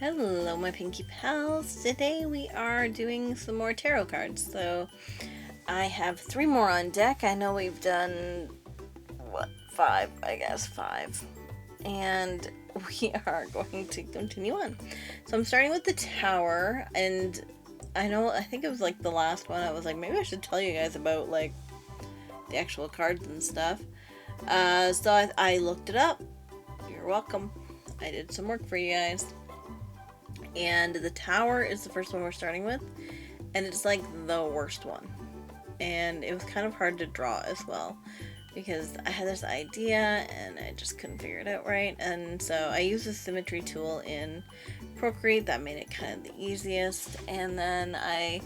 Hello, my Pinky Pals. Today we are doing some more tarot cards. So I have three more on deck. I know we've done, five? I guess five. And we are going to continue on. So I'm starting with the Tower, and I think it was like the last one. I was like, maybe I should tell you guys about like the actual cards and stuff. So I looked it up. You're welcome. I did some work for you guys. And the Tower is the first one we're starting with, and it's like the worst one. And it was kind of hard to draw as well, because I had this idea and I just couldn't figure it out right. And so I used the symmetry tool in Procreate. That made it kind of the easiest. And then I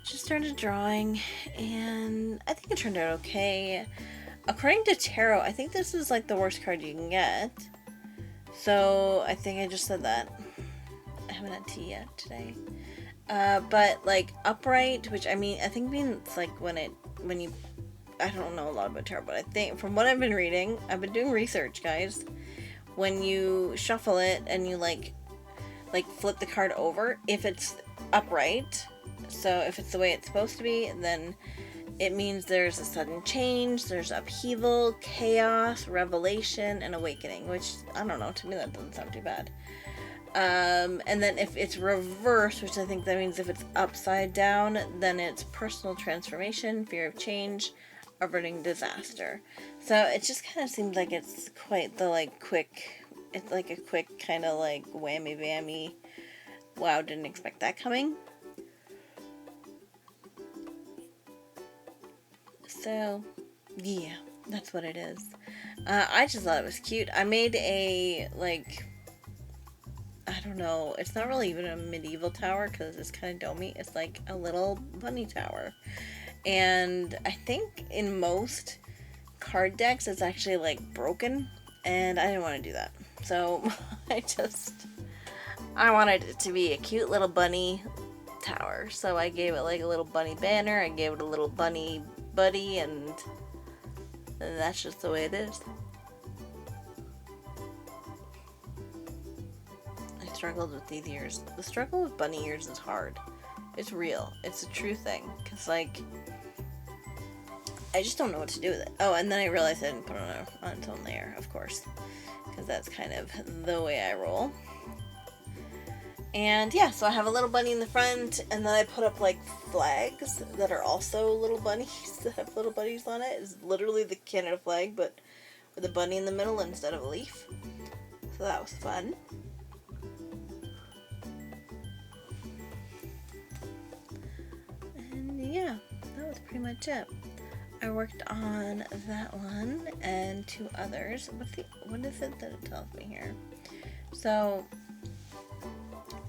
just started drawing, and I think it turned out okay. According to tarot, I think this is like the worst card you can get. So I think I just said that. I haven't had tea yet today. But like upright, which I think means like when you, I don't know a lot about tarot, but I think from what I've been reading, I've been doing research, guys. When you shuffle it and you like flip the card over, if it's upright, so if it's the way it's supposed to be, then it means there's a sudden change, there's upheaval, chaos, revelation, and awakening, which, I don't know, to me that doesn't sound too bad. And then if it's reversed, which I think that means if it's upside down, then it's personal transformation, fear of change, averting disaster. So it just kind of seems like it's quite the it's like a quick kind of like whammy whammy. Wow, didn't expect that coming. So, yeah, that's what it is. I just thought it was cute. I made a, I don't know, it's not really even a medieval tower because it's kind of domey. It's like a little bunny tower. And I think in most card decks it's actually like broken, and I didn't want to do that. So I wanted it to be a cute little bunny tower. So I gave it like a little bunny banner, I gave it a little bunny buddy, and that's just the way it is. I struggled with these ears. The struggle with bunny ears is hard. It's real. It's a true thing. Because, I just don't know what to do with it. Oh, and then I realized I didn't put on a tone layer, of course. Because that's kind of the way I roll. And yeah, so I have a little bunny in the front, and then I put up flags that are also little bunnies that have little bunnies on it. It's literally the Canada flag, but with a bunny in the middle instead of a leaf. So that was fun. And yeah, that was pretty much it. I worked on that one and two others. What is it that it tells me here? So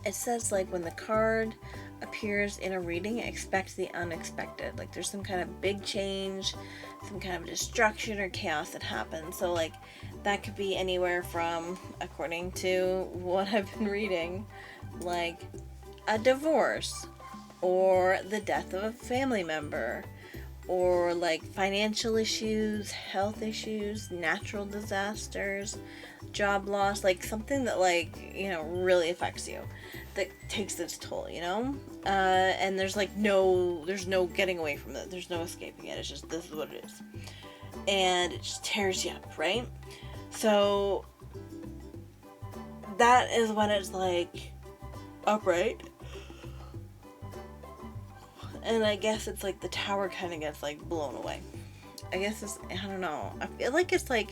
it says when the card appears in a reading, expect the unexpected. There's some kind of big change, some kind of destruction or chaos that happens. So that could be anywhere from, according to what I've been reading, a divorce, or the death of a family member, or financial issues, health issues, natural disasters, job loss, something that really affects you, that takes its toll, and there's no getting away from it, there's no escaping it, it's just, this is what it is, and it just tears you up, right? So that is when it's upright, and I guess it's the tower kind of gets blown away. I guess I don't know. I feel like it's the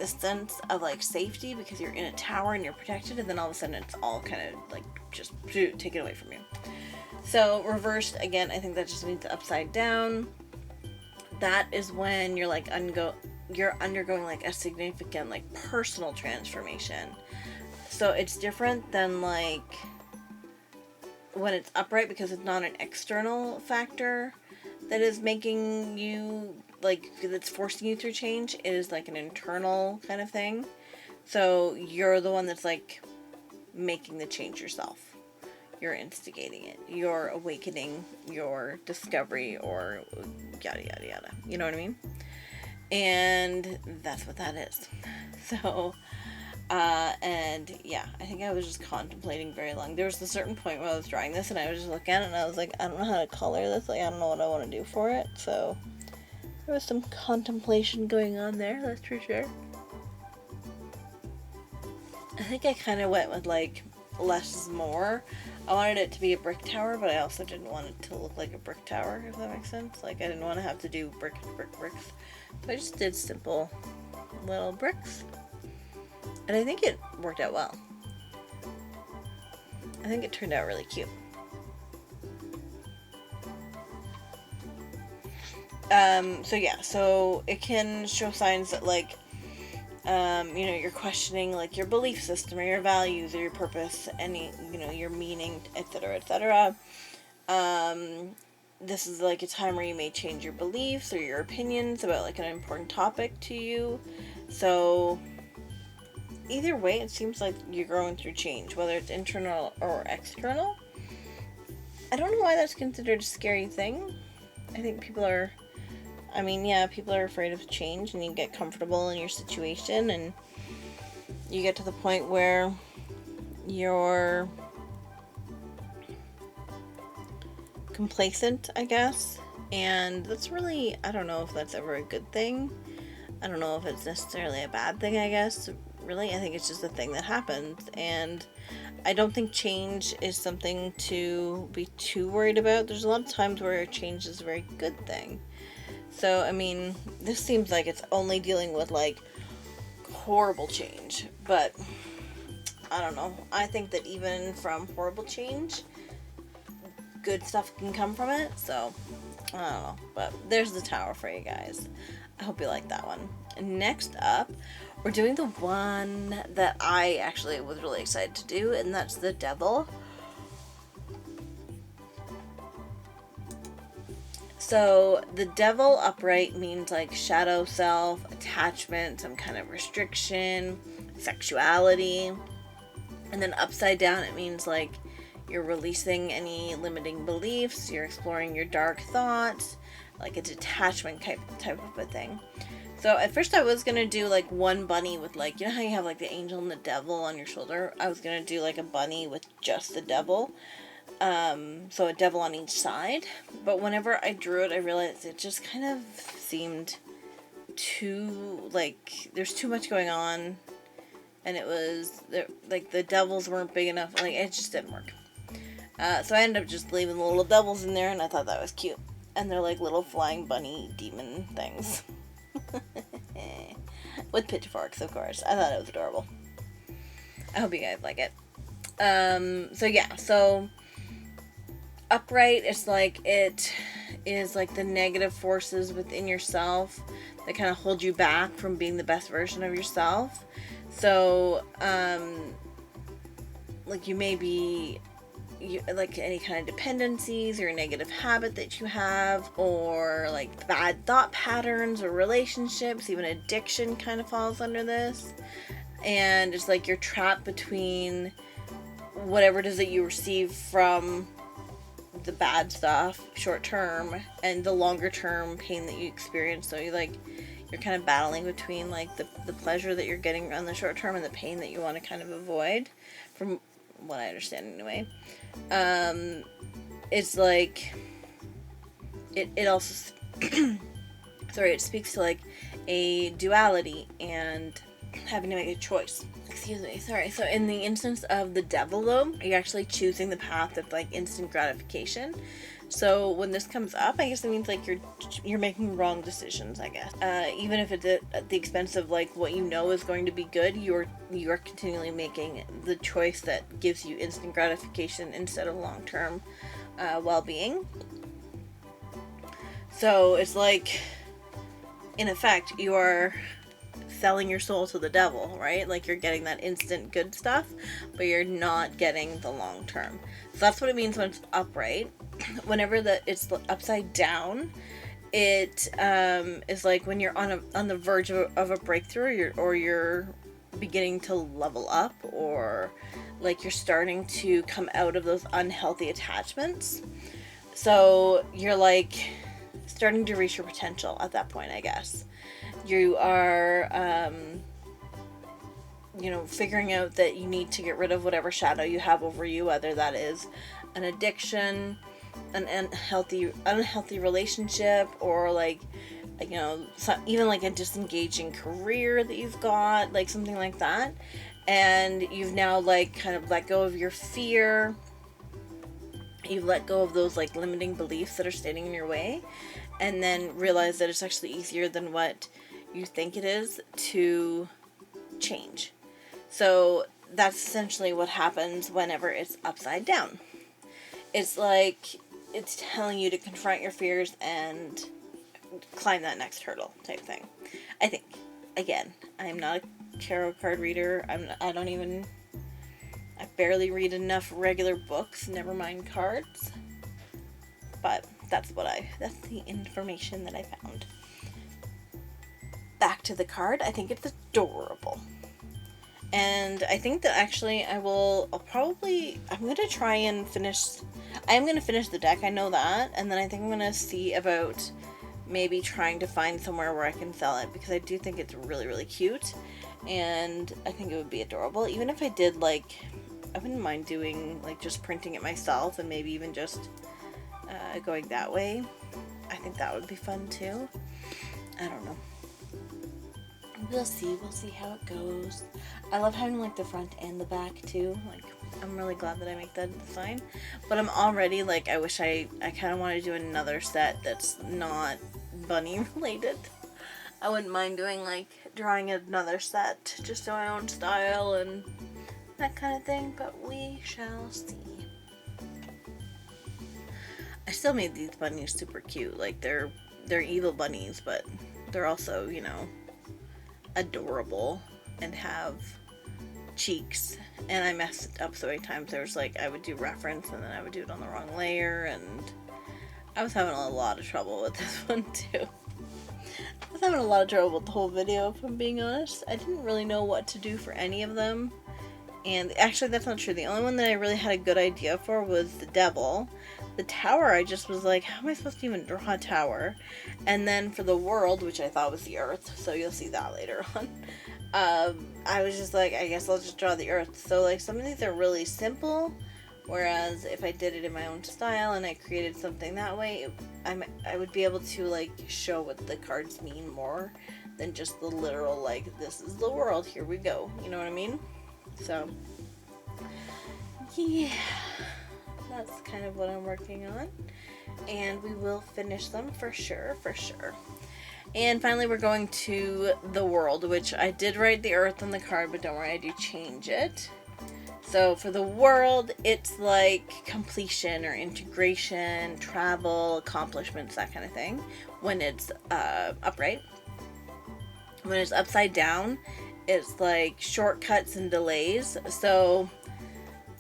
sense of safety, because you're in a tower and you're protected, and then all of a sudden it's all kind of just taken away from you. So reversed, again, I think that just means upside down. That is when you're you're undergoing a significant personal transformation. So it's different than when it's upright, because it's not an external factor that is making you that's forcing you through change. It is an internal kind of thing. So you're the one that's making the change yourself. You're instigating it. You're awakening your discovery, or yada yada yada. You know what I mean? And that's what that is. So And yeah, I think I was just contemplating very long. There was a certain point where I was drawing this and I was just looking at it and I was like, I don't know how to color this. Like, I don't know what I want to do for it. So there was some contemplation going on there, that's for sure. I think I kind of went with like less is more. I wanted it to be a brick tower, but I also didn't want it to look like a brick tower, if that makes sense. Like, I didn't want to have to do bricks. So I just did simple little bricks. And I think it worked out well. I think it turned out really cute. So yeah, so it can show signs that like, you're questioning like your belief system or your values or your purpose, any, your meaning, etc., etc. This is like a time where you may change your beliefs or your opinions about like an important topic to you. So either way, it seems like you're going through change, whether it's internal or external. I don't know why that's considered a scary thing. I think people are afraid of change, and you get comfortable in your situation and you get to the point where you're complacent, I guess. And that's really, I don't know if that's ever a good thing. I don't know if it's necessarily a bad thing, I guess. Really, I think it's just a thing that happens. And I don't think change is something to be too worried about. There's a lot of times where change is a very good thing. So, I mean, this seems like it's only dealing with, like, horrible change. But, I don't know. I think that even from horrible change, good stuff can come from it. So, I don't know. But there's the tower for you guys. I hope you like that one. And next up, we're doing the one that I actually was really excited to do, and that's the devil. So the devil upright means like shadow self, attachment, some kind of restriction, sexuality. And then upside down, it means like you're releasing any limiting beliefs, you're exploring your dark thoughts, like a detachment type of a thing. So at first I was gonna do like one bunny with like, you know how you have like the angel and the devil on your shoulder? I was gonna do like a bunny with just the devil. So a devil on each side. But whenever I drew it, I realized it just kind of seemed too, like, there's too much going on. And it was, like, the devils weren't big enough. Like, it just didn't work. So I ended up just leaving the little devils in there, and I thought that was cute. And they're like little flying bunny demon things. With pitchforks, of course. I thought it was adorable. I hope you guys like it. So upright is like, it is like the negative forces within yourself that kind of hold you back from being the best version of yourself. So, like, you may be, like, any kind of dependencies or negative habit that you have, or like bad thought patterns or relationships, even addiction kind of falls under this. And it's like you're trapped between whatever it is that you receive from the bad stuff short term and the longer term pain that you experience. So you're kind of battling between like the pleasure that you're getting on the short term and the pain that you want to kind of avoid, from what I understand anyway. It's like it also it speaks to like a duality and having to make a choice. Excuse me, sorry. So in the instance of the devil, though, you're actually choosing the path of like instant gratification. So when this comes up, I guess it means like you're making wrong decisions, I guess. Even if it's at the expense of like what you know is going to be good, you're continually making the choice that gives you instant gratification instead of long-term well-being. So it's like, in effect, you are selling your soul to the devil, right? Like, you're getting that instant good stuff, but you're not getting the long term. So that's what it means when it's upright. Whenever it's upside down, it is like when you're on the verge of a breakthrough, or you're beginning to level up, or like you're starting to come out of those unhealthy attachments. So you're like starting to reach your potential at that point, I guess. You are you know, figuring out that you need to get rid of whatever shadow you have over you, whether that is an addiction, an unhealthy relationship, or like, you know, even like a disengaging career that you've got, like something like that. And you've now like kind of let go of your fear. You've let go of those like limiting beliefs that are standing in your way, and then realize that it's actually easier than what you think it is to change. So that's essentially what happens whenever it's upside down. It's like it's telling you to confront your fears and climb that next hurdle type thing. I think. Again, I'm not a tarot card reader. I barely read enough regular books, never mind cards. But that's the information that I found. Back to the card. I think it's adorable. And I think that actually I'm going to try and I'm going to finish the deck, I know that, and then I think I'm going to see about maybe trying to find somewhere where I can sell it, because I do think it's really, really cute, and I think it would be adorable. Even if I did, like, I wouldn't mind doing, like, just printing it myself, and maybe even just going that way. I think that would be fun, too. I don't know. We'll see how it goes. I love having like the front and the back too. Like, I'm really glad that I make that design. But I'm already like, I wish I kind of want to do another set that's not bunny related. I wouldn't mind doing like drawing another set just in my own style and that kind of thing, but we shall see. I still made these bunnies super cute. Like, they're evil bunnies, but they're also, you know, adorable and have cheeks. And I messed it up so many times. There's like, I would do reference and then I would do it on the wrong layer, and I was having a lot of trouble with this one too. I was having a lot of trouble with the whole video, if I'm being honest. I didn't really know what to do for any of them. And actually, that's not true. The only one that I really had a good idea for was the devil. The tower, I just was like, how am I supposed to even draw a tower? And then for the world, which I thought was the earth, so you'll see that later on, I was just like, I guess I'll just draw the earth. So, like, some of these are really simple, whereas if I did it in my own style and I created something that way, I would be able to, like, show what the cards mean more than just the literal, like, this is the world, here we go. You know what I mean? So, yeah, that's kind of what I'm working on, and we will finish them for sure. And finally, we're going to the world, which I did write the earth on the card, but don't worry, I do change it. So for the world, it's like completion or integration, travel, accomplishments, that kind of thing, when it's upright. When it's upside down, it's like shortcuts and delays. So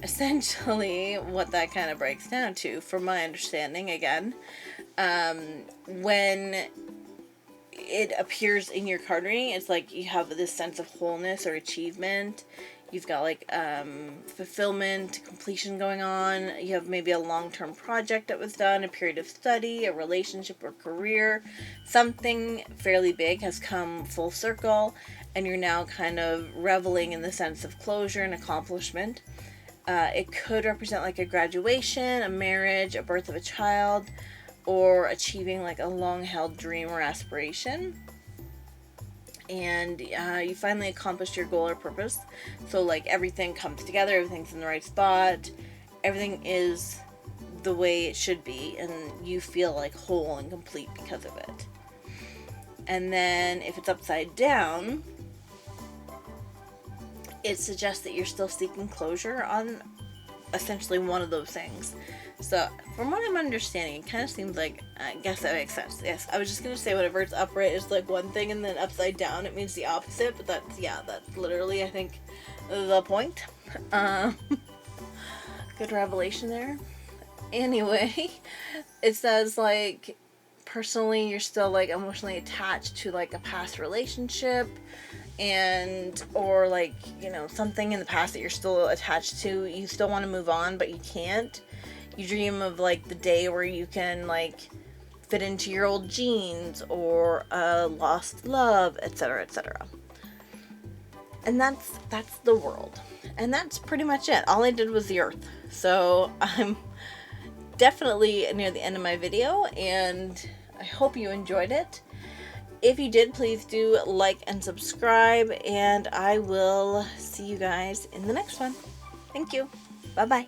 essentially what that kind of breaks down to, from my understanding again, when it appears in your card reading, it's like you have this sense of wholeness or achievement. You've got like fulfillment, completion going on. You have maybe a long-term project that was done, a period of study, a relationship or career. Something fairly big has come full circle, and you're now kind of reveling in the sense of closure and accomplishment. It could represent like a graduation, a marriage, a birth of a child, or achieving like a long-held dream or aspiration. And you finally accomplished your goal or purpose. So like everything comes together, everything's in the right spot, everything is the way it should be, and you feel like whole and complete because of it. And then if it's upside down, it suggests that you're still seeking closure on essentially one of those things. So, from what I'm understanding, it kind of seems like, I guess that makes sense. Yes, I was just going to say whenever it's upright, it's like one thing, and then upside down, it means the opposite, but that's literally, I think, the point. Good revelation there. Anyway, it says, like, personally, you're still, like, emotionally attached to, like, a past relationship, and, or, like, you know, something in the past that you're still attached to. You still want to move on, but you can't. You dream of, like, the day where you can, like, fit into your old jeans, or a lost love, etc., etc. And that's the world. And that's pretty much it. All I did was the earth. So I'm definitely near the end of my video, and I hope you enjoyed it. If you did, please do like and subscribe, and I will see you guys in the next one. Thank you. Bye-bye.